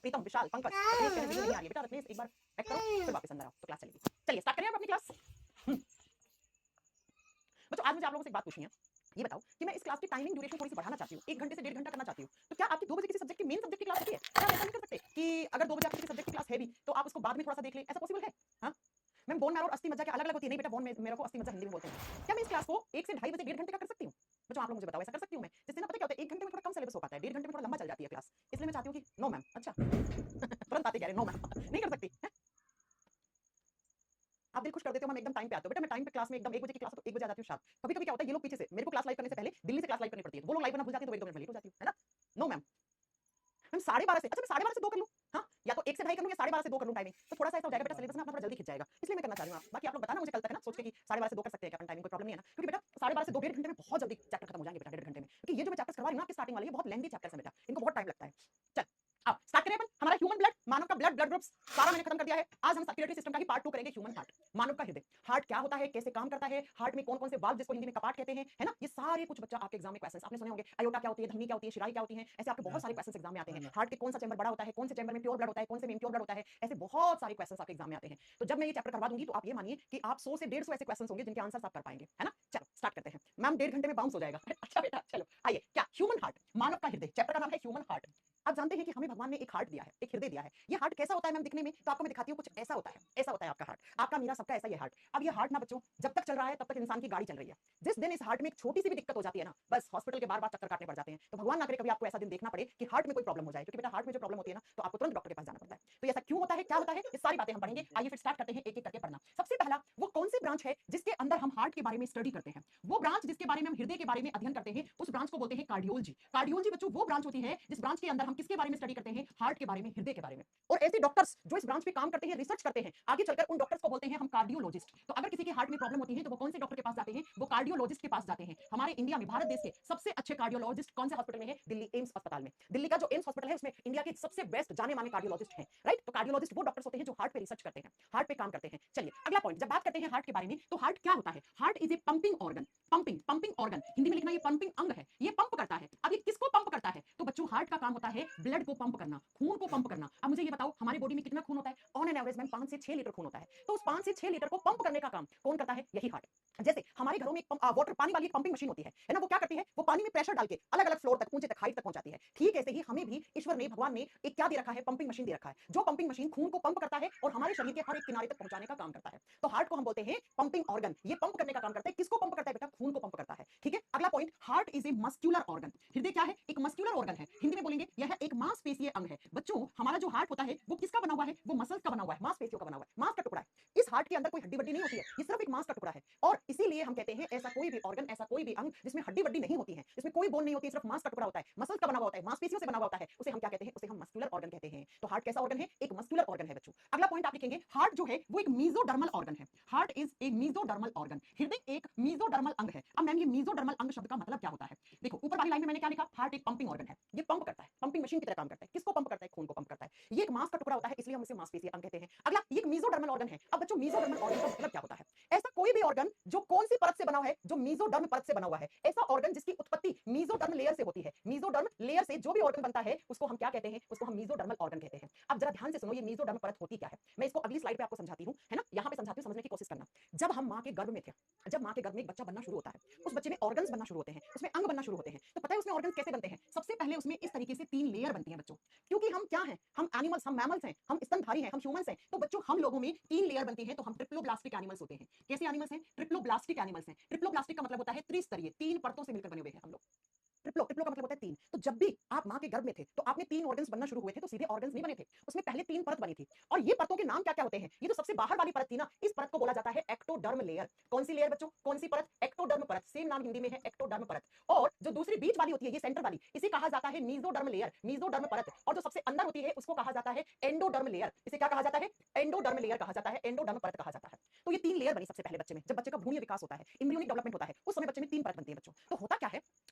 प्रीतम, विशाल, पंकज, रत्नेश कह रहे वीडियो नहीं आ रही है। बेटा रत्नेश एक बार बैक करो फिर वापस अंदर आओ तो क्लास चलेगी। चलिए स्टार्ट करें अब अपनी क्लास। बच्चों आज मुझे आप लोगों से एक बात पूछनी है। ये बताओ कि मैं इस क्लास की टाइमिंग ड्यूरेशन थोड़ी सी बढ़ाना चाहती हूँ, 1 घंटे से 1.5 घंटा करना चाहती हूँ। तो क्या आपकी 2 बजे किसी सब्जेक्ट की मेन सब्जेक्ट की क्लास होती है? क्या आप ऐसा नहीं कर सकते कि अगर 2 बजे आपकी किसी सब्जेक्ट की क्लास है भी तो आप उसको बाद में थोड़ा सा देख लें? ऐसा पॉसिबल है? हाँ, मैम बोन मैरो और अस्थि मज्जा क्या अलग अलग होती है? नहीं बेटा, बोन मैरो को अस्थि मज्जा हिंदी में बोलते हैं। क्या मैं इस क्लास को 1 से 2.5 बजे 1.5 घंटे का कर सकती हूँ? बच्चों आप लोग मुझे बताओ, ऐसा कर सकती हूँ मैं? जिससे ना पता क्या होता है, 1 घंटे में थोड़ा कम सिलेबस हो पाता है, 1.5 घंटे में थोड़ा लंबा चल जाती है क्लास। इसलिए मैं चाहती हूँ कि नो मैम। अच्छा तुरंत आते कह रहे नो मैम नहीं कर सकती है? आप दिल खुश कर देते हो, मैं एकदम टाइम पे आते हो। बेटा मैं टाइम पे क्लास में एकदम 1 बजे की क्लास तो 1 बजे आ जाती हूँ शार्प। कभी कभी क्या होता है, ये लोग पीछे से मेरे को क्लास लाइव करने से पहले दिल्ली से क्लास लाइव करनी पड़ती है, वो लोग लाइव करना भूल जाते हैं तो 1-2 मिनट में लेट हो जाती हूँ, है ना? No ma'am. मैम 12:30 से, अच्छा मैं 12:30 से 2 कर लूँ? हाँ, या तो 1 से 2.5 कर लूँ या 12:30 से 2 कर लूँ टाइमिंग, तो थोड़ा सा ऐसा हो जाएगा बेटा, सिलेबस ना अपना थोड़ा जल्दी खिंच जाएगा, इसलिए मैं करना चाह रही हूँ। बाकी आप लोग बताना मुझे कल तक, है ना, सोच के कि 12:30 से 2 कर सकते हैं क्या अपन टाइमिंग, कोई प्रॉब्लम नहीं है ना? क्योंकि बेटा 12:30 से 2 1.5 घंटे में बहुत जल्दी चैप्टर खत्म हो जाएंगे बेटा, 1.5 घंटे में, क्योंकि ये जो मैं चैप्टर्स करवा रही हूँ ना आपके स्टार्टिंग वाले, ये बहुत लेंथी चैप्टर्स हैं बेटा, इनको बहुत टाइम लगता है। चल अब स्टार्ट करें अपन हमारा ह्यूमन ब्लड, मानव का ब्लड, ब्लड ग्रुप्स सारा मैंने खत्म कर दिया है। आज हम सर्कुलेटरी सिस्टम का ही पार्ट 2 करेंगे, ह्यूमन हार्ट, मानव का हृदय। हार्ट क्या होता है, कैसे काम करता है, हार्ट में कौन कौन से वाल्व जिसको हिंदी में कपाट कहते हैं, है ना, ये सारे कुछ बच्चा आपके एग्जाम में क्वेश्चंस आपने सुने होंगे। अयोटा क्या होती है, धमनी क्या होती है, शिराई क्या होती है, ऐसे आपके बहुत सारे क्वेश्चंस एग्जाम में आते हैं। हार्ट के कौन सा चैम्बर बड़ा होता है, कौन से चैम्बर में प्योर ब्लड होता है, कौन से में इम्प्योर ब्लड होता है, ऐसे बहुत सारे क्वेश्चंस आपके एग्जाम में आते हैं। तो जब मैं ये चैप्टर करवा दूंगी तो आप ये मानिए कि आप 100 से 150 ऐसे क्वेश्चंस होंगे जिनके आंसर आप कर पाएंगे, है ना? चलो स्टार्ट करते हैं। मैम 1.5 घंटे में बाउंस हो जाएगा। अच्छा बेटा चलो आइए, क्या ह्यूमन हार्ट, मानव का हृदय, चैप्टर का नाम है ह्यूमन हार्ट। आप जानते हैं कि हमें भगवान ने एक हार्ट दिया है, एक हृदय दिया है। ये हार्ट कैसा होता है मैम दिखने में, तो आपको मैं दिखाती हूँ, कुछ ऐसा होता है, ऐसा होता है आपका हार्ट, आपका मेरा सबका ऐसा ये हार्ट। अब ये हार्ट ना बच्चों जब तक चल रहा है तब तक इंसान की गाड़ी चल रही है। जिस दिन इस हार्ट में एक छोटी सी भी दिक्कत हो जाती है ना, बस हॉस्पिटल के बार बार चक्कर काटने पड़ जाते हैं। तो भगवान ना करे कभी आपको ऐसा दिन देखना पड़े कि हार्ट में कोई प्रॉब्लम हो जाए, क्योंकि बेटा हार्ट में जो प्रॉब्लम होती है ना तो आपको तुरंत डॉक्टर के पास जाना पड़ता है। तो ऐसा क्यों होता है, क्या होता है, ये सारी बातें हम पढ़ेंगे। आइए फिर स्टार्ट करते हैं एक एक करके पढ़ना। सबसे पहला, वो कौन सी ब्रांच है जिसके अंदर हम हार्ट के बारे में स्टडी करते हैं? वो ब्रांच जिसके बारे में हम हृदय के बारे में अध्ययन करते हैं उस ब्रांच को बोलते हैं कार्डियोलॉजी। कार्डियोलॉजी बच्चों वो ब्रांच होती है जिस ब्रांच के अंदर हम किसके बारे में स्टडी करते हैं, हार्ट के बारे में, हृदय के बारे में। और ऐसे डॉक्टर्स जो इस ब्रांच पे काम करते हैं, रिसर्च करते हैं, आगे चलकर उन डॉक्टर्स को बोलते हैं हम कार्डियोलॉजिस्ट। तो अगर किसी के हार्ट में प्रॉब्लम होती है तो वो कौन से डॉक्टर के पास जाते हैं, वो कार्डियोलॉजिस्ट के पास जाते हैं। हमारे इंडिया में, भारत देश के सबसे अच्छे कार्डियोलॉजिस्ट कौन से हॉस्पिटल में है, दिल्ली एम्स अस्पताल में। दिल्ली का जो एम्स हॉस्पिटल है उसमें इंडिया के सबसे बेस्ट जाने माने कार्डियोलॉजिस्ट हैं, राइट? तो कार्डियोलॉजिस्ट वो डॉक्टर्स होते हैं जो हार्ट पे रिसर्च करते हैं, हार्ट पे काम करते हैं। चलिए अगला पॉइंट, जब बात करते हैं हार्ट के बारे में तो हार्ट क्या होता है? Heart is a pumping organ. Pumping organ Hindi में लिखना, ये पंपिंग अंग है, ये पंप करता है। अब ये किसको पंप करता है? तो बच्चों हार्ट का काम होता है ब्लड को पंप करना, खून को पंप करना। अब मुझे ये बताओ हमारे बॉडी में कितना खून होता है? ऑन एन एवरेज में 5 से 6 लीटर खून होता है। तो उस 5 से 6 लीटर को पंप करने का काम कौन करता है? यही हार्ट। जैसे हमारे घरों में एक वाटर पानी वाली एक पंपिंग मशीन होती है ना, वो क्या करती है, वो पानी में प्रेशर डाल के अलग अलग फ्लोर तक, ऊंचे तक, हाइट तक पहुंचाती है। ठीक ऐसे ही हमें भी ईश्वर ने, भगवान ने एक क्या दे रखा है, पंपिंग मशीन दे रखा है, जो पंपिंग मशीन खून को पंप करता है और हमारे शरीर के हर एक किनारे तक पहुंचाने का काम करता है। तो हार्ट को हम बोलते हैं पंपिंग ऑर्गन। ये पंप करने का काम करता है, किसको पंप करता है बेटा? खून को पंप करता है। ठीक है, अगला point, heart is a muscular organ. हृदय क्या है? एक मस्क्यूलर ऑर्गन है, हिंदी में बोलेंगे यह एक मांसपेशीय अंग है। बच्चों हमारा जो हार्ट होता है वो किसका बना हुआ है? वो मसल्स का बना हुआ है, मांसपेशियों का बना हुआ है, मांस का टुकड़ा है। इस हार्ट के अंदर कोई हड्डी वड्डी नहीं होती है, ये सिर्फ एक मांस का टुकड़ा है। और इसीलिए हम कहते हैं ऐसा कोई भी ऑर्गन, ऐसा कोई भी अंग जिसमें हड्डी वड्डी नहीं होती है, जिसमें कोई बोन नहीं होती है, सिर्फ मांस का टुकड़ा होता है, मसल्स का बना हुआ होता है, मांसपेशियों से बना हुआ होता है, उसे हम क्या कहते हैं? उसे हम मस्कुलर ऑर्गन कहते हैं। तो हार्ट कैसा ऑर्गन है? एक मस्कुलर ऑर्गन है बच्चों। अगला पॉइंट आप लिखेंगे, हार्ट जो है वो एक मीजोडर्मल ऑर्गन है। Heart is a mesodermal organ, हृदय एक मीजोडर्मल अंग है। अब मैम ये मीजोडर्मल अंग शब्द का मतलब क्या होता है? देखो ऊपर वाली लाइन में मैंने क्या लिखा, हार्ट एक पंपिंग ऑर्गन है, ये पंप करता है, पंपिंग मशीन की तरह काम करता है। किसको पंप करता है? खून को पंप करता है। ये एक मांस का टुकड़ा होता है, इसलिए हम इसे मांसपेशीय अंग कहते हैं। अगला, ये एक मीजोडर्मल ऑर्गन है। अब बच्चों मीजोडर्मल ऑर्गन का मतलब क्या होता है? ऐसा कोई भी ऑर्गन जो कौन सी परत से बना हुआ है? जो मीजोडर्म परत से बना हुआ है, ऐसा ऑर्गन जिसकी उत्पत्ति मीजोडर्म लेयर से होती है। मीजोडर्म लेयर से जो भी ऑर्गन बनता है उसको हम क्या कहते हैं? उसको हम मीजोडर्मल ऑर्गन कहते हैं। अब जरा ध्यान से सुनो, ये मीजोडर्म परत होती क्या है, मैं इसको अगली स्लाइड पे आपको समझाती हूं, है ना, यहां पे समझाती हूं, समझने की कोशिश करना। जब हम मां के गर्भ में थे, जब मां के गर्भ में एक बच्चा बनना शुरू होता है, उस बच्चे में ऑर्गन्स बनना शुरू होते हैं, उसमें अंग बनना शुरू होते हैं। तो पता है उसमें ऑर्गन्स कैसे बनते हैं? सबसे पहले उसमें इस तरीके से 3 लेयर बनती हैं बच्चों, क्योंकि हम क्या हैं? हम एनिमल्स, हम मैमल्स हैं, हम स्तनधारी हैं, हम ह्यूमंस हैं। तो बच्चों हम लोगों में 3 लेयर बनती हैं, तो हम ट्रिप्लोब्लास्टिक एनिमल्स होते हैं। कैसे एनिमल्स हैं? ट्रिप्लोब्लास्टिक एनिमल्स हैं। ट्रिप्लोब्लास्टिक का मतलब होता है त्रिस्तरीय, 3 परतों से मिलकर बने हुए हैं हम लोग। ट्रिप्लो, ट्रिप्लो का मतलब होता है 3। तो जब भी आप मां के गर्भ में थे तो आपने 3 ऑर्गन्स बनना शुरू हुए थे, तो सीधे ऑर्गन्स नहीं बने थे, उसमें पहले 3 परत बनी थी। और ये परतों के नाम क्या क्या होते हैं? ये जो सबसे बाहर वाली परत थी ना, इस परत को बोला जाता है एक्टोडर्म लेयर। कौन सी लेयर बच्चों? कौन सी परत? एक्टोडर्म परत, सेम नाम हिंदी में है एक्टोडर्म परत। और जो दूसरी बीच वाली होती है, ये सेंटर वाली, इसे कहा जाता है मीजोडर्म लेयर, मीजोडर्म परत। और जो सबसे अंदर होती है उसको कहा जाता है एंडोडर्म लेयर। इसे क्या कहा जाता है? एंडोडर्म लेयर कहा जाता है, एंडोडर्म परत कहा जाता है। तो ये 3 लेयर बनी सबसे पहले बच्चे में, जब बच्चे का भ्रूणीय विकास होता है, एम्ब्रियोनिक डेवलपमेंट होता है, उस समय बच्चे में 3 परत बनती है बच्चों। तो होता क्या है,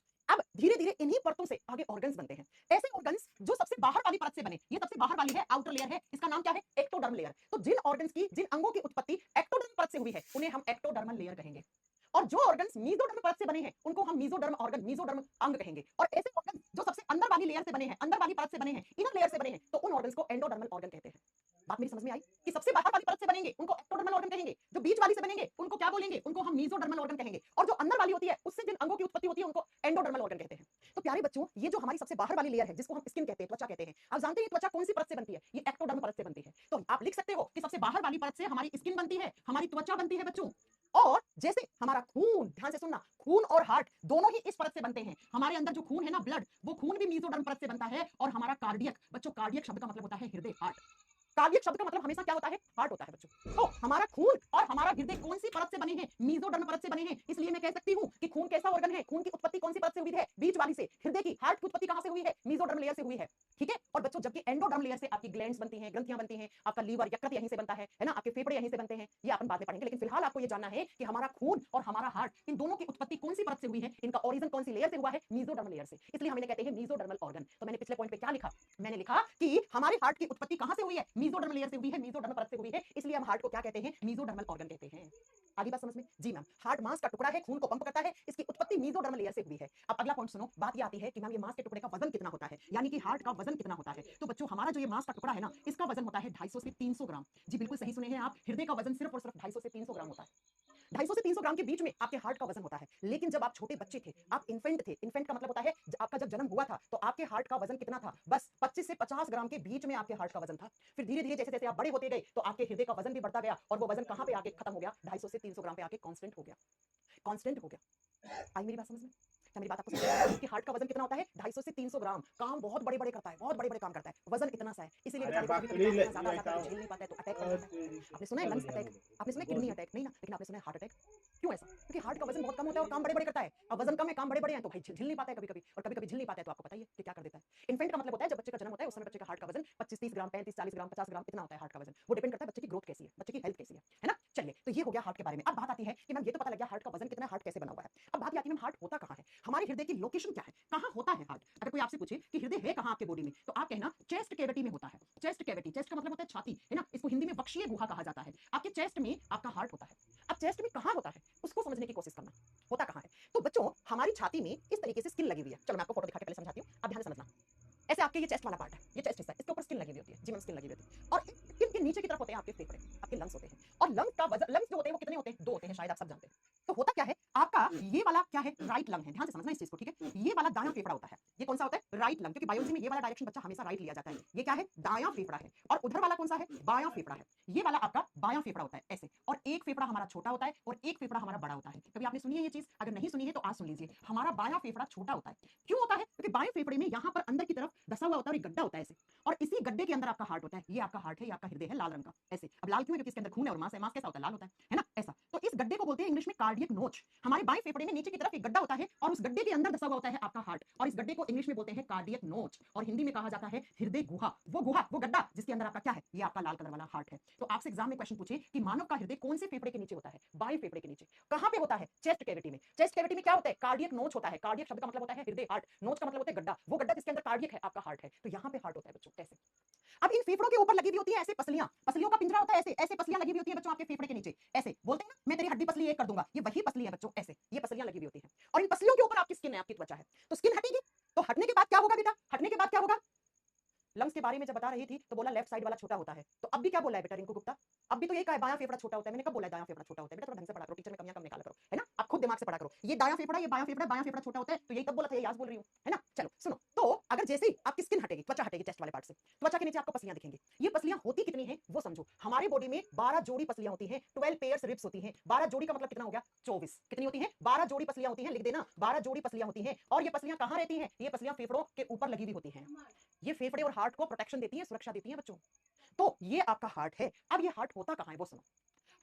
अब धीरे धीरे इन्हीं परतों से आगे ऑर्गन्स बनते हैं। ऐसे ऑर्गन्स जो सबसे बाहर वाली परत से बने, ये सबसे बाहर वाली है, आउटर लेयर है, इसका नाम क्या है? Ectoderm layer. तो जिन ऑर्गन्स की, जिन अंगों की उत्पत्ति एक्टोडर्म परत से हुई है उन्हें हम एक्टोडर्मल लेयर कहेंगे। और जो ऑर्गन्स मीजोडर्म परत से बने हैं उनको हम मीजोडर्म ऑर्गन, मीजोडर्म अंग कहेंगे। और ऐसे ऑर्गन जो सबसे अंदर वाली लेयर से बने हैं, अंदर वाली परत से बने हैं, इनर लेयर से बने हैं, तो उन ऑर्गन्स को मेसोडर्मल ऑर्गन कहते हैं। बात मेरी समझ में आई कि सबसे बाहर वाली परत से बनेंगे उनको एक्टोडर्मल ऑर्गन कहेंगे, जो बीच वाली से बनेंगे उनको क्या बोलेंगे, उनको हम मीजोडर्मल ऑर्गन कहेंगे, और जो अंदर वाली होती है उससे जिन अंगों की उत्पत्ति होती है उनको एंडोडर्मल ऑर्गन कहते हैं। तो प्यारे बच्चों, ये जो हमारी सबसे बाहर वाली लेयर है जिसको हम स्किन कहते हैं, त्वचा कहते हैं, आप जानते हैं त्वचा कौन सी परत से बनती है? ये एक्टोडर्म परत से बनती है। तो आप लिख सकते हो कि सबसे बाहर वाली परत से हमारी स्किन बनती है, हमारी त्वचा बनती है बच्चों। और जैसे हमारा खून, ध्यान से सुनना, खून और हार्ट दोनों ही इस परत से बनते हैं। हमारे अंदर जो खून है ना, ब्लड, वो खून भी मीजोडर्म परत से बनता है। और हमारा कार्डियक, बच्चों कार्डियक शब्द का मतलब होता है हृदय, हार्ट। कार्डियक शब्द का मतलब हमेशा क्या होता है? हार्ट होता है बच्चों। तो हमारा खून और हमारा हृदय कौन सी परत से बने हैं? मीजोडर्म परत से बने हैं। इसलिए मैं कह सकती हूं कि खून कैसा ऑर्गन है? खून की उत्पत्ति कौन सी परत से हुई है? बीच वाली से। हृदय की, हार्ट की उत्पत्ति कहां से हुई है? मीजोडर्म लेयर से हुई है। ठीक है। और बच्चों, जबकि एंडोडर्म लेयर से आपकी ग्लैंड्स बनती हैं, ग्रंथियां बनती हैं, आपका लीवर, यकृत यहीं से बनता है ना, आपके फेफड़े यहीं से बनते हैं। ये अपन बाद में पढ़ेंगे, लेकिन फिलहाल आपको ये जानना है कि हमारा खून और हमारा हार्ट, इन दोनों की उत्पत्ति कौन सी परत से हुई है, इनका ओरिजिन कौन सी लेयर से हुआ है? मीजोडर्म लेयर से। इसलिए हम इन्हें कहते हैं मीजोडर्मल ऑर्गन। तो मैंने पिछले पॉइंट पे क्या लिखा? मैंने लिखा कि हमारे हार्ट की उत्पत्ति कहां से हुई है? मीजोडर्म लेयर से हुई है, मीजोडर्म परत से हुई है। इसलिए हम हार्ट को क्या कहते हैं? मीजोडर्मल ऑर्गन कहते हैं। आगे बात समझ में? जी मैम, हार्ट मांस का टुकड़ा है, खून को पंप करता है, इसकी उत्पत्ति मीजोडर्मल लेयर से हुई है। अब अगला पॉइंट सुनो, बात ये आती है कि मैम ये मांस के टुकड़े का वजन कितना होता है, यानी कि हार्ट का वजन कितना होता है। तो बच्चों, हमारा जो ये मांस का टुकड़ा है ना, इसका वजन होता है 250 से 300 ग्राम। जी बिल्कुल सही सुने हैं आप, हृदय का वजन सिर्फ और सिर्फ 250 से 300 ग्राम होता है। 250 से 300 ग्राम के बीच में आपके हार्ट का वजन होता है। लेकिन जब आप छोटे बच्चे थे, आप इन्फेंट थे, इन्फेंट का मतलब होता है आपका जब जन्म हुआ था, तो आपके हार्ट का वजन कितना था? बस 25 से 50 ग्राम के बीच में आपके हार्ट का वजन था। फिर धीरे धीरे जैसे जैसे आप बड़े होते गए, तो आपके हृदय का वजन भी बढ़ता गया, और वो वजन कहां पे आके खत्म हो गया? 250 से 300 ग्राम पे आके कांस्टेंट हो गया। कांस्टेंट हो गया। आई मेरी बात समझ में? क्या मेरी बात आपको समझ में आई कि हार्ट का वजन कितना होता है? 250 से 300 ग्राम। काम बहुत बड़े बड़े करता है, बहुत बड़े बड़े काम करता है, वजन इतना सा है। इसीलिए अरे बेचारे को बात कभी तो कभी नहीं काम इतना ज्यादा आ जाता है, तो बताओ। झेल नहीं पाता है, तो अटैक कर जाता है। आपने सुना है लंग्स अटैक, आपने सुना है किडनी अटैक, नहीं ना, लेकिन आपने सुना है हार्ट अटैक। क्यों ऐसा? क्योंकि हार्ट का वजन बहुत कम होता है और काम बड़े बड़े करता है। अब वजन कम है, काम बड़े बड़े हैं, तो भाई झिल नहीं पाता है कभी कभी, और कभी कभी झिल नहीं पाता है तो आपको पता ही है कि क्या कर देता है। इन्फेंट का मतलब होता है जब बच्चे का जन्म होता है, उस समय बच्चे का हार्ट का वजन 25-30 ग्राम, 35-40 ग्राम, 50 ग्राम, इतना होता है हार्ट का वजन। वो डिपेंड करता है बच्चे की ग्रोथ कैसी है, बच्चे की हेल्थ कैसी है ना। चलिए, तो ये हो गया हार्ट के बारे में। अब बात आती है कि मैम ये तो पता लग गया हार्ट का वजन कितना है, हार्ट कैसे बना हुआ है। अब बात आती है मैम हार्ट होता कहाँ है, हमारे हृदय की लोकेशन क्या है, कहाँ होता है हार्ट। अगर कोई आपसे पूछे कि हृदय है कहाँ आपके बॉडी में, तो आप कहना चेस्ट कैविटी में होता है। चेस्ट कैविटी, चेस्ट का मतलब होता है छाती, है ना, इसको हिंदी में वक्षीय गुहा कहा जाता है। आपके चेस्ट में आपका हार्ट होता है। अब चेस्ट में कहाँ होता है उसको समझने की कोशिश करना, होता कहाँ है। तो बच्चों, हमारी छाती में इस तरीके से स्किन लगी हुई है। चलो मैं आपको फोटो दिखा के पहले समझाती हूँ, अब ध्यान से समझना। ऐसे आपके ये चेस्ट वाला पार्ट है, ये चेस्ट हिस्सा है, इसके ऊपर स्किन लगी हुई होती है। जी मैम, स्किन लगी हुई होती है। और स्किन के नीचे की तरफ होते हैं आपके फेफड़े, आपके लंग्स होते हैं। और लंग्स का वजन, लंग्स जो होते हैं वो कितने होते हैं? 2 होते हैं, शायद आप सब जानते हैं। तो होता क्या है, आपका ये वाला क्या है? राइट लंग है। ध्यान से समझना इस चीज को, ठीक है। ये वाला दायां फेफड़ा होता है। ये कौन सा होता है? राइट लंग, क्योंकि बायोलॉजी में ये वाला डायरेक्शन बच्चा हमेशा राइट लिया जाता है। ये क्या है? दायां फेफड़ा है। और उधर वाला कौन सा है? बायां फेफड़ा है। ये वाला आपका बायां फेफड़ा होता है, ऐसे। और एक फेफड़ा हमारा छोटा होता है और एक फेफड़ा हमारा बड़ा होता है। कभी आपने सुनी है ये चीज? अगर नहीं सुनी है तो आज सुन लीजिए। हमारा बायां फेफड़ा छोटा होता है। क्यों होता है? क्योंकि बाएं फेफड़े में यहाँ पर अंदर की तरफ धसा हुआ होता है और एक गड्ढा होता है ऐसे, और इसी गड्ढे के अंदर आपका हार्ट होता है। ये आपका हार्ट है, ये आपका हृदय है, लाल रंग का ऐसे। अब लाल क्यों है? क्योंकि इसके अंदर खून है और मांस है। मांस कैसा होता है? लाल होता है ना, ऐसा। तो इस गड्ढे को बोलते हैं इंग्लिश में कार्डियक नोच। हमारे बाएं फेफड़े में नीचे की तरफ एक गड्ढा होता है और उस गड्ढे के अंदर धसा हुआ होता है आपका हार्ट, और इस गड्ढे को इंग्लिश में बोलते हैं कार्डियक नोच, और हिंदी में कहा जाता है हृदय गुहा। वो गड्ढा जिसके अंदर आपका क्या है? ये आपका लाल कलर वाला हार्ट है। तो आपसे एग्जाम में क्वेश्चन पूछे कि मानव का हृदय कौन से फेफड़े के नीचे होता है? बाएं फेफड़े के नीचे। कहां पे होता है? चेस्ट कैविटी में। चेस्ट कैविटी में क्या होता है? कार्डियक नोच होता है। कार्डियक शब्द का मतलब होता है हृदय, हार्ट। नोच का मतलब होता है गड्ढा। वो गड्ढा जिसके अंदर कार्डियक है, आपका हार्ट है। तो यहाँ पे हार्ट होता है बच्चों, कैसे? अब इन फेफड़ों के ऊपर लगी हुई होती है ऐसे पसलियां, पसलियों का पिंजरा होता है ऐसे, ऐसे पसलियां लगी हुई होती है बच्चों आपके फेफड़े के नीचे, ऐसे बोलते हैं ना, मैं तेरी हड्डी पसली एक कर दूंगा, ये वही पसली है बच्चों, ऐसे ये पसलियां लगी हुई होती है। और इन पसलियों के ऊपर आपकी स्किन है, आपकी त्वचा है। तो स्किन हटेगी, तो हटने के बाद क्या होगा बेटा? हटने के बाद क्या होगा? लंग्स के बारे में जब बता रही थी तो बोला लेफ्ट साइड वाला छोटा होता है। तो अब भी क्या बोला है बेटा रिंकू गुप्ता? अब भी तो यही कहा है बायां फेफड़ा छोटा होता है। मैंने कब बोला है दायां फेफड़ा छोटा होता है? बेटा थोड़ा ढंग से पढ़ा करो, टीचर में कमियां कम निकाला करो, है ना। आप खुद दिमाग से पढ़ा करो। ये दायां फेफड़ा, ये बायां फेफड़ा, बायां फेफड़ा छोटा होता है, तो यही तब बोला था, ये आज बोल रही हूं, है ना। चलो सुनो, तो अगर जैसे ही आपकी स्किन हटेगी, त्वचा हटेगी चेस्ट वाले पार्ट से, त्वचा के नीचे आपको पसलियां दिखेंगी। ये पसलियां होती कितनी है वो समझो। हमारे बॉडी में 12 जोड़ी पसलियां होती हैं, 12 पेयर्स रिब्स होती हैं। 12 जोड़ी का मतलब कितना हो गया? 24। कितनी होती हैं? 12 जोड़ी पसलियां होती हैं, लिख देना, 12 जोड़ी पसलियां होती हैं। और ये पसलियां कहां रहती हैं? ये पसलियां फेफड़ों के ऊपर लगी हुई होती हैं। ये फेफड़े और हार्ट को प्रोटेक्शन देती है, सुरक्षा देती है बच्चों। तो ये आपका हार्ट है। अब ये हार्ट होता कहां है वो सुनो।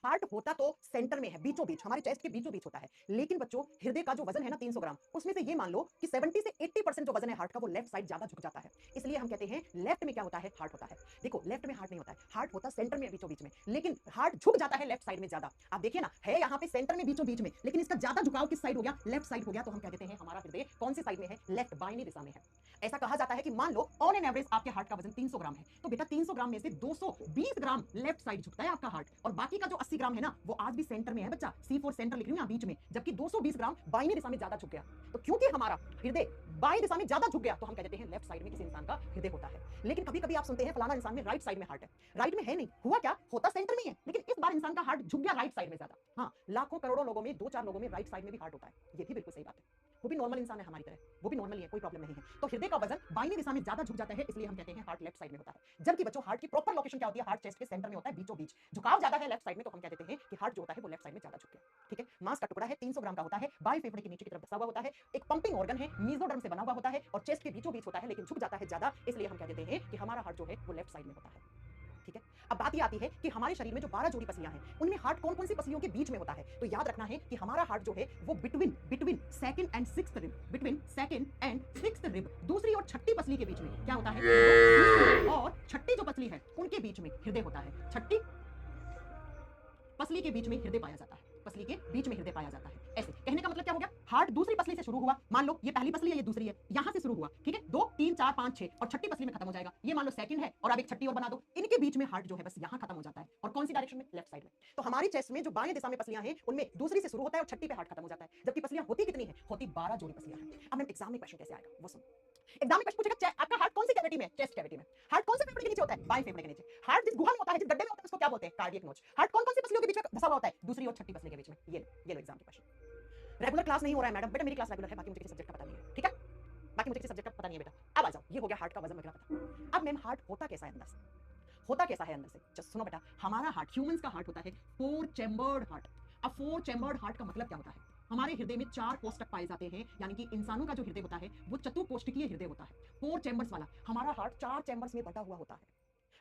हार्ट होता तो सेंटर में है, बीचों बीच, हमारे चेस्ट के बीचों बीच होता है। लेकिन बच्चों, हृदय का जो वजन है ना 300 ग्राम, उसमें से ये मान लो कि 70 से 80% जो वजन है हार्ट का, वो लेफ्ट साइड ज्यादा झुक जाता है। इसलिए हम कहते हैं लेफ्ट में क्या होता है? हार्ट होता है। देखो, लेफ्ट में हार्ट नहीं होता है, हार्ट होता सेंटर में, बीचों बीच में, लेकिन हार्ट झुक जाता है लेफ्ट साइड में ज्यादा। आप देखिए ना, है यहाँ पे सेंटर में, बीचों बीच में, लेकिन इसका ज्यादा झुकाव किस साइड हो गया? लेफ्ट साइड हो गया। तो हम कह देते हैं हमारा हृदय कौन सी साइड में है? लेफ्ट, बाईं दिशा में है। ऐसा कहा जाता है कि मान लो ऑन एन एवरेज आपके हार्ट का वजन 300 ग्राम है, तो बेटा 300 ग्राम में से 220 ग्राम लेफ्ट साइड झुकता है आपका हार्ट, और बाकी का जो 80 180 ग्राम है ना, वो आज भी सेंटर में है बच्चा, C4 सेंटर लिख रही हूं यहाँ बीच में, जबकि 220 ग्राम बाईं दिशा में ज्यादा झुक गया। तो क्योंकि हमारा हृदय बाईं दिशा में ज्यादा झुक गया तो हम कह देते हैं लेफ्ट साइड में किसी इंसान का हृदय होता है। लेकिन कभी कभी आप सुनते हैं फलाना इंसान में राइट साइड में हार्ट है। राइट में है नहीं, हुआ क्या, होता सेंटर में ही है, लेकिन इस बार इंसान का हार्ट झुक गया राइट साइड में ज्यादा। हाँ, लाखों करोड़ों लोगों में 2-4 लोगों में राइट साइड में भी हार्ट होता है, ये भी बिल्कुल सही बात है। वो भी नॉर्मल इंसान है हमारी तरह, वो भी नॉर्मल ही है, कोई प्रॉब्लम नहीं है। तो हृदय का वजन बाईं दिशा में ज्यादा झुक जाता है, इसलिए हम कहते हैं हार्ट लेफ्ट साइड में होता है। जबकि बच्चों हार्ट की प्रॉपर लोकेशन क्या होती है, हार्ट चेस्ट के सेंटर में होता है, बीचों बीच। झुकाव ज्यादा है लेफ्ट साइड में, तो हम कह देते हैं कि हार्ट जो होता है वो लेफ्ट साइड में ज्यादा झुक गया। ठीक है, मांस का टुकड़ा है, 300 ग्राम का होता है, बाएं फेफड़े के नीचे की तरफ बसा हुआ होता है, एक पंपिंग ऑर्गन है, मीजोडर्म से बना हुआ होता है और चेस्ट के बीचों बीच होता है, लेकिन झुक जाता है ज्यादा, इसलिए हम कह देते हैं कि हमारा हार्ट जो है वो लेफ्ट साइड में होता है। ठीक है, अब बात ये आती है कि हमारे शरीर में जो 12 जोड़ी पसलियां हैं उनमें हार्ट कौन कौन सी पसलियों के बीच में होता है। तो याद रखना है कि हमारा हार्ट जो है वो between between second and sixth rib, between second and sixth rib, दूसरी और छठी पसली के बीच में क्या होता है, दूसरी और छठी जो पसली है उनके बीच में हृदय होता है। छठी पसली के बीच में हृदय पाया जाता है, पसली के बीच में हृदय पाया जाता है। ऐसे कहने का मतलब क्या हो गया, हार्ट दूसरी पसली से शुरू हुआ, मान लो ये पहली पसली है, ये दूसरी है, यहां से शुरू हुआ, ठीक है, 2 3 4 5 6 और छठी पसली में खत्म हो जाएगा। ये मान लो सेकंड है और अब एक छठी और बना दो, इनके बीच में हार्ट जो है बस यहां खत्म हो जाता है। और कौन सी डायरेक्शन में, लेफ्ट साइड में। तो हमारी चेस्ट में जो बाएं दिशा में पसलियां हैं उनमें दूसरी से शुरू होता है और छठी पे हार्ट खत्म हो जाता है। जबकि पसलियां होती कितनी है, होती 12 जोड़ी पसलियां हैं। अब मैम एग्जाम में क्वेश्चन कैसे आएगा वो सुनो। एग्जाम में क्वेश्चन पूछेगा आपका हार्ट कौन सी कैविटी में, चेस्ट कैविटी में। हार्ट कौन से फेफड़े के नीचे होता है, बाएं फेफड़े के नीचे। हार्ट जिस गुहा में होता है, जिस गड्ढे में होता है, उसको क्या बोलते हैं, कार्डियक नोच। हार्ट कौन कौन सी पसलियों के बीच में धसा हुआ होता है, दूसरी और छठी पसली के बीच में। ये लो एग्जाम के क्वेश्चन। रेगुलर क्लास नहीं हो रहा है मैडम, बेटा मेरी क्लास रेगुलर है, बाकी मुझे किसी सब्जेक्ट का पता नहीं है। ठीक है, बाकी मुझे किसी सब्जेक्ट का पता नहीं है बेटा। अब आ जाओ, ये हो गया हार्ट का वजन वगैरह पता। अब मैम हार्ट होता कैसा है अंदर से, होता कैसा है अंदर से, जस्ट सुनो बेटा। हमारा हार्ट, ह्यूमंस का हार्ट होता है 4 चैम्बर्ड हार्ट। अब 4 चैम्बर्ड हार्ट का मतलब क्या होता है, हमारे हृदय में 4 कोष्ठक पाए जाते हैं, यानी कि इंसानों का जो हृदय होता है वो चतुकोष्ठकीय हृदय होता है, 4 चैम्बर्स वाला। हमारा हार्ट 4 चैम्बर्स में बटा हुआ होता है,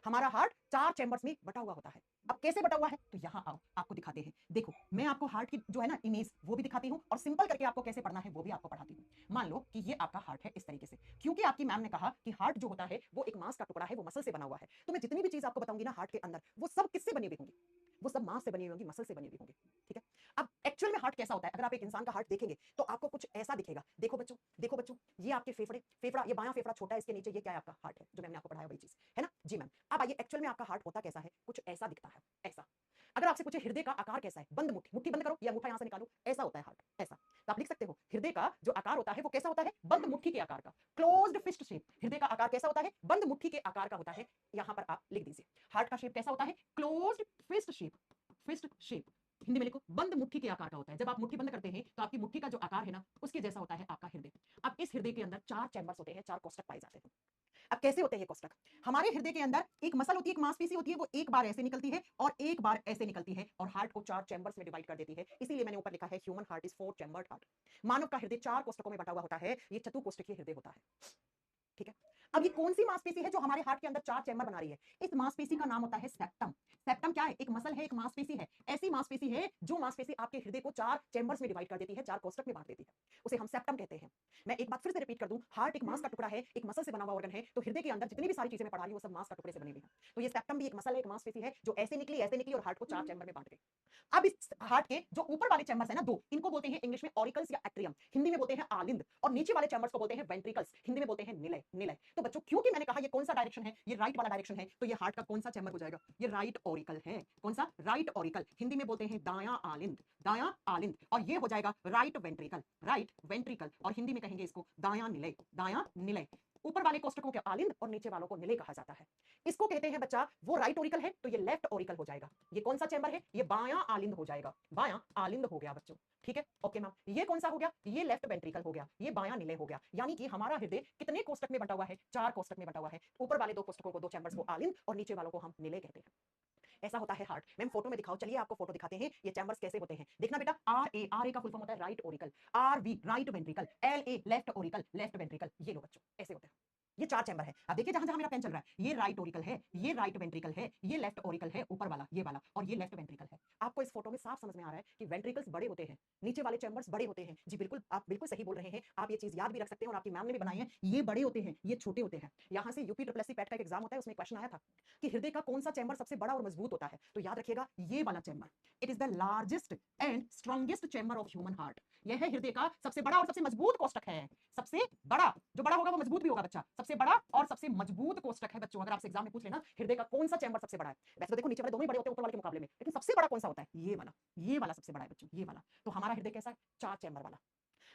हमारा हार्ट 4 चैम्बर्स में बटा हुआ होता है। अब कैसे बटा हुआ है, तो यहां आओ आपको दिखाते हैं। देखो मैं आपको हार्ट की जो है ना इमेज वो भी दिखाती हूं और सिंपल करके आपको कैसे पढ़ना है वो भी आपको पढ़ाती हूं। मान लो कि ये आपका हार्ट है इस तरीके से, क्योंकि आपकी मैम ने कहा कि हार्ट जो होता है वो एक मांस का टुकड़ा है, वो मसल से बना हुआ है। तो मैं जितनी भी चीज आपको बताऊंगी ना हार्ट के अंदर, वो सब किससे बनी हुई होंगी, वो सब मांस से बनी हुई होंगी, मसल से बनी हुई होंगी। ठीक है, अब एक्चुअल में हार्ट कैसा होता है, अगर आप एक इंसान का हार्ट देखेंगे तो आपको कुछ ऐसा दिखेगा। देखो बच्चों, देखो बच्चों, ये आपके फेफड़े, फेफड़ा, ये बायां फेफड़ा छोटा है, इसके नीचे ये क्या है, आपका हार्ट है, जो मैंने आपको पढ़ाया वही चीज है ना जी मैम। अब आइए एक्चुअल में आपका हार्ट होता कैसा है, कुछ ऐसा दिखता है, ऐसा। अगर आपसे पूछे हृदय का आकार कैसा है, बंद मुट्ठी, मुट्ठी बंद करो या अंगूठा यहां से निकालो, ऐसा होता है हार्ट, ऐसा। तो आप लिख सकते हो हृदय का जो आकार होता है वो कैसा होता है, बंद मुट्ठी के आकार का, क्लोज्ड फिस्ट शेप। हृदय का आकार कैसा होता है, बंद मुट्ठी के आकार का होता है। यहां पर आप लिख दीजिए हार्ट का शेप कैसा होता है, closed fist shape, fist shape. Hindi में लिखो बंद मुट्ठी के आकार का होता है। जब आप मुट्ठी बंद करते हैं तो आपकी मुट्ठी का जो आकार है ना उसके जैसा होता है आपका हृदय। अब इस हृदय के अंदर 4 चैम्बर्स होते हैं, 4 कोष्ठक पाए जाते हैं। अब कैसे होते हैं ये कोष्ठक, हमारे हृदय के अंदर एक मसल होती है, एक मांसपेशी होती है, वो एक बार ऐसे निकलती है और एक बार ऐसे निकलती है और हार्ट को 4 चैम्बर्स में डिवाइड कर देती है। इसीलिए मैंने ऊपर लिखा है human heart is 4 chambered heart. मानव का हृदय 4 कोष्ठकों में बटा हुआ होता है, ये चतुकोष्ठकीय हृदय होता है। ठीक है, अब ये कौन सी मांसपेशी है जो हमारे हार्ट के अंदर 4 चैम्बर बना रही है, इस मांसपेशी का नाम होता है सेप्टम। सेप्टम क्या है, एक मसल है, एक मांसपेशी है, ऐसी मांसपेशी है जो मांसपेशी आपके हृदय को 4 चैम्बर्स में डिवाइड कर देती है, 4 कोष्ठक में बांट देती है, उसे हम सेप्टम कहते हैं। मैं एक बात फिर से रिपीट कर दूं, हार्ट एक मांस का टुकड़ा है, एक मसल से बना हुआ ऑर्गन है, तो हृदय के अंदर जितनी भी सारी चीजें मैं पढ़ा रही हूं वो सब मांस का टुकड़े से बनी हुई है। तो ये सेप्टम भी एक मसल है, एक मांसपेशी है जो ऐसे निकली और हार्ट को 4 चैम्बर में बांट गई। अब इस हार्ट के जो ऊपर वाले चैम्बर्स है ना 2, इनको बोलते हैं इंग्लिश में ऑरिकल्स या एट्रियम, हिंदी में बोलते हैं आलिंद, और नीचे वाले चैम्बर्स को बोलते हैं वेंट्रिकल्स, हिंदी में बोलते हैं निलय, निलय। तो बच्चों क्योंकि मैंने कहा ये कौन सा डायरेक्शन है, ये राइट वाला डायरेक्शन है, तो ये हार्ट का कौन सा चैम्बर हो जाएगा, ये राइट ऑरिकल है। कौन सा, राइट ऑरिकल, हिंदी में बोलते हैं दायां आलिंद, दायां आलिंद। और ये हो जाएगा राइट वेंट्रिकल, राइट वेंट्रिकल, और हिंदी में कहेंगे इसको दायां निलय, दायां निलय। ऊपर वाले कोष्ठकों के आलिंद और नीचे वालों को निलय कहा जाता है। इसको कहते हैं बच्चा, वो राइट ऑरिकल है तो ये लेफ्ट ऑरिकल हो जाएगा। ये कौन सा चैम्बर है, ये बायां आलिंद हो जाएगा, बायां आलिंद हो गया बच्चों। ठीक है, ओके मैम। ये कौन सा हो गया, ये लेफ्ट वेंट्रिकल हो गया, ये बायां निलय हो गया। यानी कि हमारा हृदय कितने कोष्ठक में बटा हुआ है, 4 कोष्ठक में बटा हुआ है। ऊपर वाले 2 कोष्ठकों को, 2 चैम्बर्स को आलिंद और नीचे वालों को हम निलय कहते हैं। ऐसा होता है हार्ट। मैम फोटो में दिखाओ, चलिए आपको फोटो दिखाते हैं ये चैम्बर्स कैसे होते हैं। देखना बेटा, आर ए का फुल फॉर्म होता है right auricle, R V right ventricle, L A left auricle, left ventricle. ये लो बच्चों ऐसे होते हैं, ये 4 चैम्बर है। अब देखिए जहां जहां मेरा पेन चल रहा है, ये राइट ऑरिकल है, ये राइट वेंट्रिकल है, ये लेफ्ट ऑरिकल है ऊपर वाला ये वाला, और ये लेफ्ट वेंट्रिकल है। आपको इस फोटो में साफ समझ में आ रहा है कि वेंट्रिकल्स बड़े होते हैं, नीचे वाले चैम्बर्स बड़े होते हैं। जी बिल्कुल, आप बिल्कुल सही बोल रहे हैं, आप ये चीज याद भी रख सकते हैं और आपकी मैम ने भी बनाई है। ये बड़े होते हैं, ये छोटे होते हैं। यहां से यूपी ट्रिपल एससी पैट का एक एग्जाम होता है, उसमें क्वेश्चन आया था कि हृदय का कौन सा चैम्बर सबसे बड़ा और मजबूत होता है, तो याद रखिएगा ये वाला chamber, it is the largest and strongest chamber of human heart. यह है हृदय का सबसे बड़ा और सबसे मजबूत कोष्ठक है। सबसे बड़ा, जो बड़ा होगा वो मजबूत भी होगा बच्चा। सबसे बड़ा और सबसे मजबूत कोष्ठक है बच्चों। अगर आपसे एग्जाम में पूछ लेना हृदय का कौन सा चैम्बर सबसे बड़ा है, वैसे तो देखो नीचे वाले दोनों ही बड़े होते हैं ऊपर वाले के मुकाबले में, लेकिन सबसे बड़ा कौन सा होता है? ये वाला सबसे बड़ा है बच्चों, ये वाला। तो हमारा हृदय कैसा है? 4 चैम्बर वाला।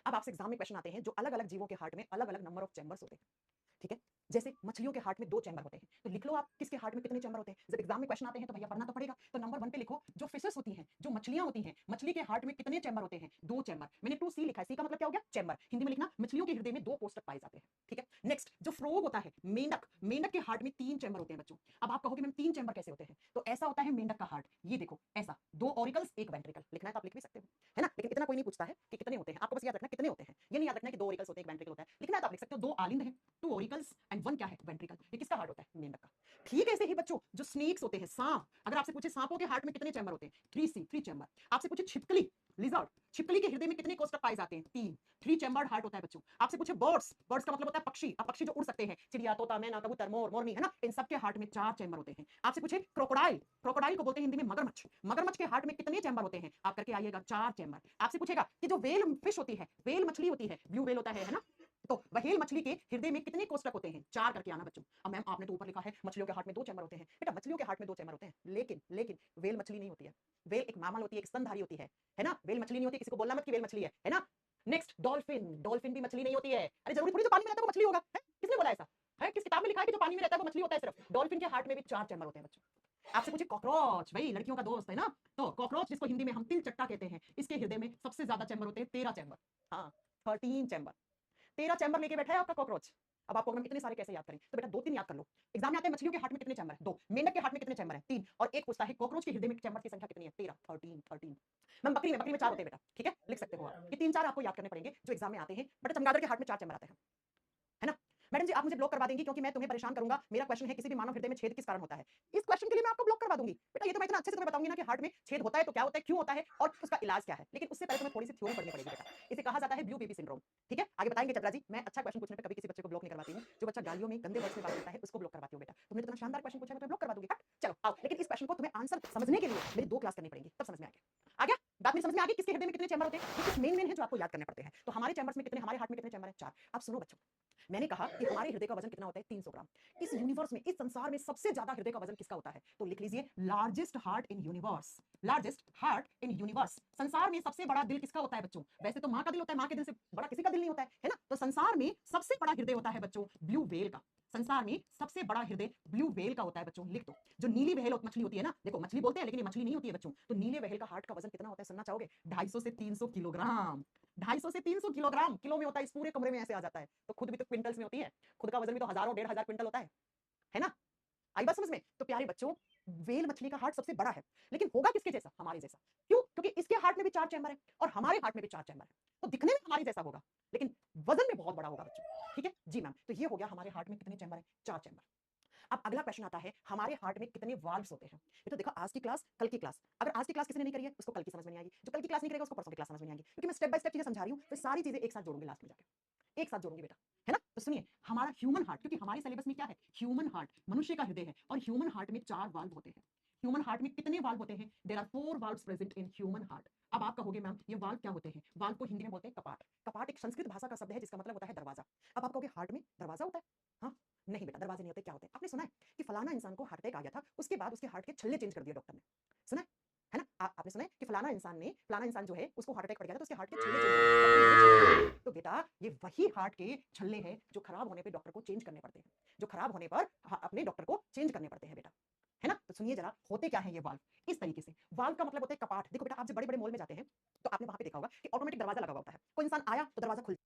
अब आपसे एग्जाम में क्वेश्चन आते हैं जो अलग अलग जीवों के हार्ट में अलग अलग नंबर ऑफ चैम्बर्स होते हैं, ठीक है? जैसे मछलियों के हार्ट में 2 चैम्बर होते हैं, तो लिख लो आप किसके हार्ट में कितने चैम्बर होते हैं। जब एग्जाम में क्वेश्चन आते हैं तो भैया पढ़ना तो पड़ेगा। तो नंबर 1 पे लिखो जो फिशेस होती हैं, जो मछलियां होती हैं, मछली के हार्ट में कितने चैम्बर होते हैं? 2 चैम्बर। मैंने 2C लिखा है, सी का मतलब क्या हो गया? चैम्बर। हिंदी में लिखना मछलियों के हृदय में 2 कोष्ठक पाए जाते हैं, ठीक है? नेक्स्ट जो फ्रॉग होता है, मेंढक, मेंढक के हार्ट में 3 चैम्बर होते हैं बच्चों। अब आप कहोगे मैम 3 चैम्बर कैसे होते हैं? तो ऐसा होता है मेंढक का हार्ट, ये देखो ऐसा, 2 ऑरिकल्स 1 वेंट्रिकल। लिखना है तो आप लिख भी सकते हो, है ना? लेकिन इतना कोई नहीं पूछता है कि कितने होते हैं, आपको बस याद रखना कितने होते हैं। ये नहीं याद रखना कि 2 ऑरिकल्स होते हैं 1 वेंट्रिकल होता है। लिखना है तो आप लिख सकते हो 2 आलिंद है, 2 ऑरिकल्स एंड 1 क्या है? वेंट्रिकल। ये किसका हार्ट होता है? मेंढक का। ठीक है, ऐसे ही बच्चों जो स्नेक्स होते हैं, सांप, अगर आपसे पूछे सांपों के हार्ट में कितने चैम्बर होते हैं? 3C, 3 chamber. आपसे पूछे छिपकली, लिजर्ड, छिपकली के हृदय में कितने कोष्ठक पाए जाते हैं? 3, 3 चैम्बर्ड हार्ट होता है बच्चों। आपसे पूछे बर्ड्स, बर्ड्स का मतलब होता है पक्षी, अब पक्षी जो उड़ सकते हैं, चिड़िया, तोता, मैना, कबूतर, मोर, मोरनी, है ना? इन सब के हार्ट में 4 चैम्बर होते हैं। आपसे पूछे क्रोकोडाइल, क्रोकोडाइल को बोलते हैं हिंदी में मगरमच्छ, मगरमच्छ के हार्ट में कितने चैम्बर होते हैं? आप करके आइएगा 4 चैम्बर। आपसे पूछेगा कि जो व्हेल फिश होती है, व्हेल मछली होती है, ब्लू व्हेल होता है ना? तो व्हेल मछली के हृदय में कितने कोष्ठक होते हैं? 4 करके आना बच्चों। अब मैम आपने तो ऊपर लिखा है मछलियों के हार्ट में 2 चैम्बर होते हैं। बेटा मछलियों के हार्ट में 2 चैम्बर होते हैं, लेकिन व्हेल मछली नहीं होती है। व्हेल एक मैमल होती है, एक स्तनधारी होती है ना? व्हेल मछली नहीं होती, किसी को बोलना मत कि व्हेल मछली है ना? नेक्स्ट डॉल्फिन, डॉल्फिन भी मछली नहीं होती है। अरे जरूरी थोड़ी जो पानी में रहता है वो मछली होगा, है? किसने बोला ऐसा? है किस किताब में लिखा है कि जो पानी में रहता है वो मछली होता है सिर्फ? डॉल्फिन के हार्ट में भी 4 चैम्बर होते हैं बच्चों। आपसे पूछे कॉकरोच, भाई लड़कियों का दोस्त है ना? तो कॉकरोच जिसको हिंदी में हम तिल चट्टा कहते हैं, इसके हृदय में सबसे ज्यादा चैम्बर होते हैं, 13 चैम्बर। हाँ, 13 चैम्बर। 13 चैम्बर लेके बैठा है आपका कॉकरोच। अब आपको हम इतने सारे कैसे याद करें? तो बेटा 2-3 याद कर लो। एग्जाम में आते हैं मछलियों के हार्ट में कितने चैम्बर है? 2। मेंढक के हार्ट में कितने चैम्बर है? 3। और एक पूछता है कॉकरोच के हृदय में चैम्बर की संख्या कितनी है? 13, 13। मैम बकरी में 4 होते हैं बेटा, ठीक है? लिख सकते हो आप। ये 3-4 आपको याद करने पड़ेंगे जो एग्जाम में आते हैं। बेटा चमगादड़ के हार्ट में 4 चैम्बर आते हैं, है ना? मैडम जी आप मुझे ब्लॉक करवा देंगी क्योंकि मैं तुम्हें परेशान करूंगा। मेरा क्वेश्चन है किसी भी मानव हृदय में छेद किस कारण होता है? इस क्वेश्चन के लिए मैं आपको ब्लॉक करवा दूंगी। बेटा ये तो मैं इतना अच्छे से तुम्हें बताऊंगी ना कि हार्ट में छेद होता है तो क्या होता है, क्यों होता है और उसका इलाज क्या है। लेकिन उससे पहले तुम्हें थोड़ी सी थ्योरी पढ़नी पड़ेगी बेटा। इसे कहा जाता है ब्लू बेबी सिंड्रोम, ठीक है? आगे बताएंगे चतरा जी। मैं अच्छा क्वेश्चन पूछने पे कभी किसी बच्चे को ब्लॉक नहीं करवाती हूँ। जो बच्चा गालियों में गंदे वर्ड्स में बात करता है उसको ब्लॉक करवाती हूँ बेटा। तुमने तो इतना शानदार क्वेश्चन पूछा, मैं तुम्हें ब्लॉक करवा दूंगी। हट चलो आओ। लेकिन इस क्वेश्चन को तुम्हें आंसर समझने के लिए मेरी 2 क्लास करनी पड़ेगी, तब समझ में आ गया? बात मेरी समझ में आ गई? किसके हृदय में कितने चैम्बर होते हैं? ये कुछ मेन है जो आपको याद करने पड़ते हैं। तो हमारे चैम्बर्स में कितने, हमारे हार्ट में कितने चैम्बर हैं? 4। अब सुनो बच्चों, मैंने कहा कि हमारे हृदय का वजन कितना होता है? 300 ग्राम। इस यूनिवर्स में, इस संसार में सबसे ज्यादा हृदय का वजन किसका होता है? तो लिख लीजिए largest heart in universe, largest heart in universe. संसार में सबसे बड़ा दिल किसका होता है बच्चों? वैसे तो मां का दिल होता है, मां के दिल से बड़ा किसी का दिल नहीं होता है ना? तो संसार में सबसे बड़ा हृदय होता है बच्चों ब्लू व्हेल का। संसार में सबसे बड़ा हृदय ब्लू व्हेल का होता है बच्चों, लिख दो। जो नीली व्हेल मछली होती है ना, देखो मछली बोलते हैं लेकिन ये मछली नहीं होती है बच्चों। तो नीले व्हेल का हार्ट का वजन कितना होता है सुनना चाहोगे? 250 से 300 किलोग्राम। 250 से 300 किलोग्राम, किलो में होता है, इस पूरे कमरे में ऐसे आ जाता है। तो खुद भी तो क्विंटल्स में होती है, खुद का वजन भी तो हजारों 1,500 क्विंटल होता है ना? आई बात समझ में? तो प्यारे बच्चों, व्हेल मछली का हार्ट सबसे बड़ा है, लेकिन होगा किसके जैसा? हमारे जैसा। क्यों? क्योंकि इसके हार्ट में भी 4 चैम्बर है और हमारे हार्ट में भी 4 चैम्बर है। तो दिखने में हमारे जैसा होगा लेकिन वजन में बहुत बड़ा होगा बच्चों, ठीक है जी मैम? तो ये हो गया हमारे हार्ट में कितने चैम्बर है? 4 चैम्बर। अब अगला क्वेश्चन आता है हमारे हार्ट में कितने वाल्व्स होते हैं? ये तो देखा आज की क्लास, कल की क्लास। अगर आज की क्लास किसी ने नहीं करी है उसको कल की समझ में नहीं आएगी, जो कल की क्लास नहीं करेगा उसको परसों की क्लास समझ में नहीं आएगी, क्योंकि मैं स्टेप बाय स्टेप चीजें समझा रही हूँ। तो सारी चीजें एक साथ जोड़ूंगी लास्ट में जाके, एक साथ जोड़ूंगी बेटा, है ना? तो सुनिए हमारा ह्यूमन हार्ट, क्योंकि हमारे सिलेबस में क्या है? ह्यूमन हार्ट, मनुष्य का हृदय है और ह्यूमन हार्ट में 4 वाल्व होते हैं। ह्यूमन हार्ट में कितने वाल्व होते हैं? There are 4 valves present in human heart. अब आप कहोगे मैम ये वाल्व क्या होते हैं? वाल्व को हिंदी में बोलते हैं कपाट। कपाट एक संस्कृत भाषा का शब्द है जिसका मतलब होता है दरवाजा। अब आप कहोगे हार्ट में दरवाजा होता है? हाँ, नहीं बेटा दरवाजे नहीं होते। क्या होते हैं? आपने सुना है कि फलाना इंसान को हार्ट अटैक आ गया था, उसके बाद उसके हार्ट के छल्ले चेंज कर दिए डॉक्टर ने? सुना है ना? आपने सुना है कि फलाना इंसान जो है उसको हार्ट अटैक पड़ गया था तो उसके हार्ट के छल्ले चेंज हो गए, डॉक्टर ने चेंज कर दिए। तो बेटा ये वही हार्ट के छल्ले हैं जो खराब होने पे डॉक्टर को चेंज करने पड़ते हैं, जो खराब होने पर अपने डॉक्टर को चेंज करने पड़ते हैं बेटा, है ना? तो सुनिए जरा होते क्या है ये वाल्व। इस तरीके से वाल्व का मतलब होता है कपाट। देखो बेटा आप जब बड़े बड़े मॉल में जाते हैं तो आपने वहां पे देखा होगा कि ऑटोमेटिक दरवाजा लगा होता है, कोई इंसान आया तो दरवाजा खुल